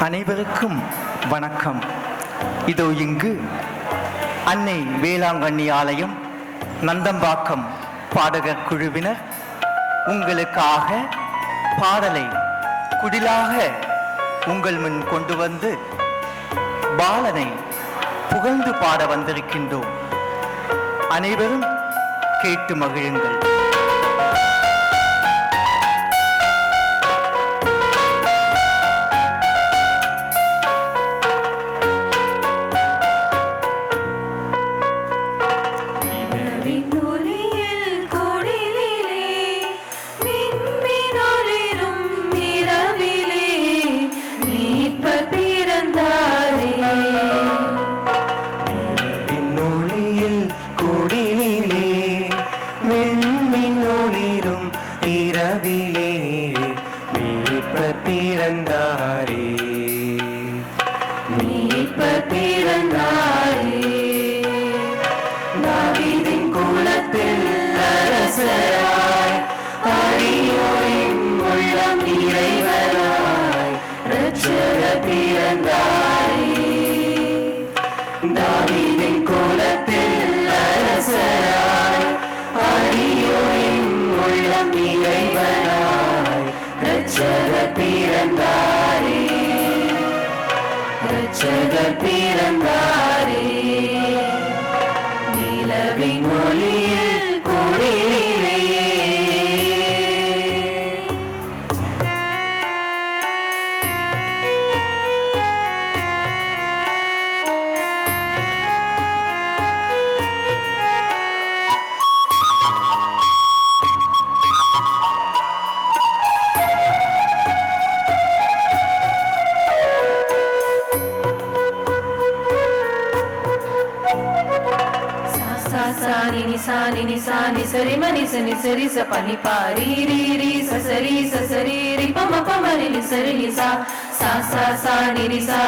அனைவருக்கும் வணக்கம். இதோ இங்கு அன்னை வேளாங்கண்ணி ஆலயம் நந்தம்பாக்கம் பாடகர் குழுவினர் உங்களுக்காக பாடலை குடிலாக உங்கள் முன் கொண்டு வந்து பாலனை புகழ்ந்து பாட வந்திருக்கின்றோம். அனைவரும் கேட்டு மகிழுங்கள். Sari mani sani sari sa pani pa ri ri ri sa sari ri pa ma ni ni sari ni sa sa ni ri sa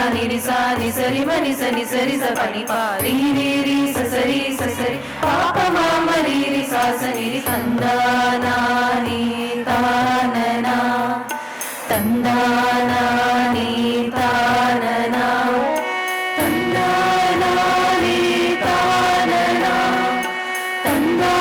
ni sari mani sani sari sa pani pa ri ri sa sari pa ma ri ri sa ni ri tandana ni tanana tandana ni tanana tandana ni tanana tandana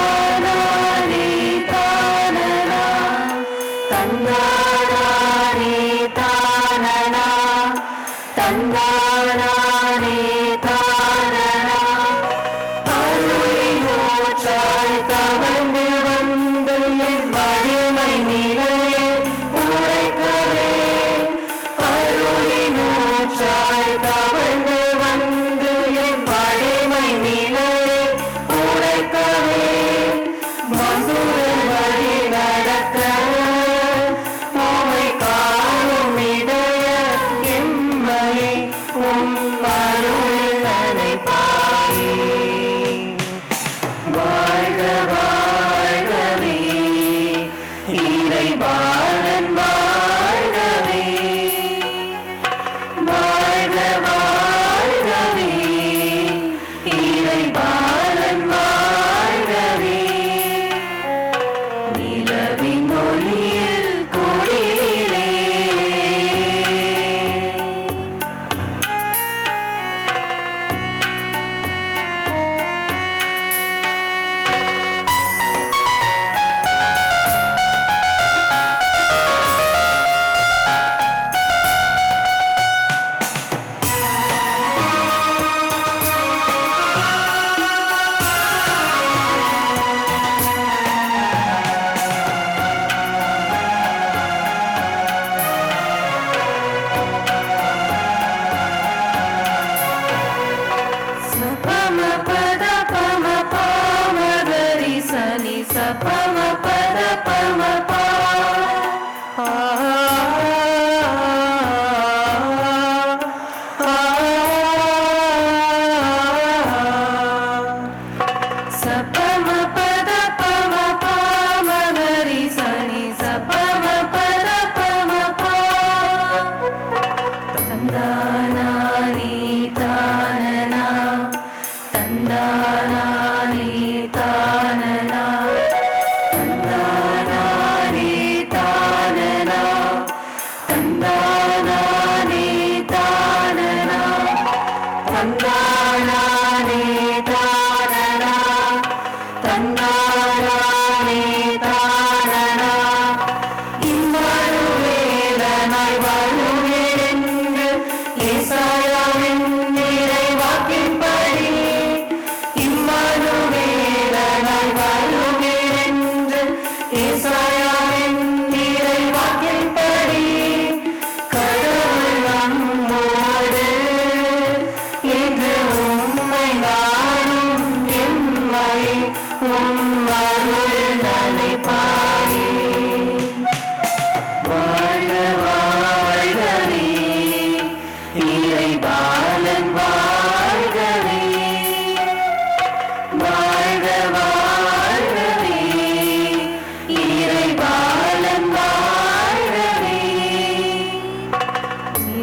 Om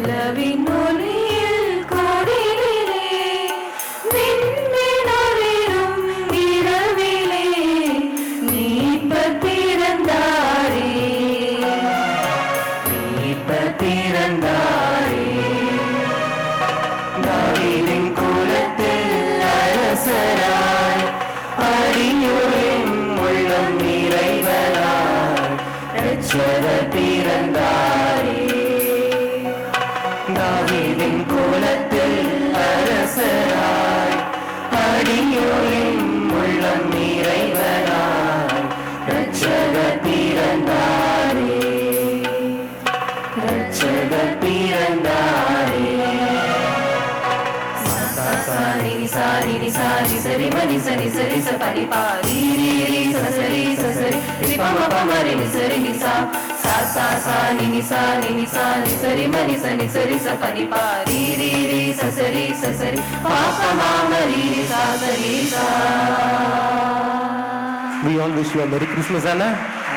நிலவின் ஒளியில் கோடிலே விண்ணினொளிரும் இரவிலே மீட்பர் பிறந்தாரே மீட்பர் பிறந்தாரே தாவீதின் குலத்தில் அரசராய் அடியோரின் உள்ளம் நிறைவராய் இரட்சகர் பிறந்தாரே தாவீதின் குலத்தில் அரசராய் அடியோரின் உள்ளம் நிறைவராய் இரட்சகர் பிறந்தாரே இரட்சகர் பிறந்தாரே சாரி சாரி சரி மணி சரி சரி ச பரி பாரி ரி சரி சரி ரி பம பம ரி சரி நி சா சா சா சா நி சா நி சா நி சரி மணி சரி சரி ச பரி பாரி ரி சரி சரி பா ப ம ம ரி சா சரி சா. We all wish you a Merry Christmas, Anna.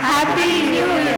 Happy New Year.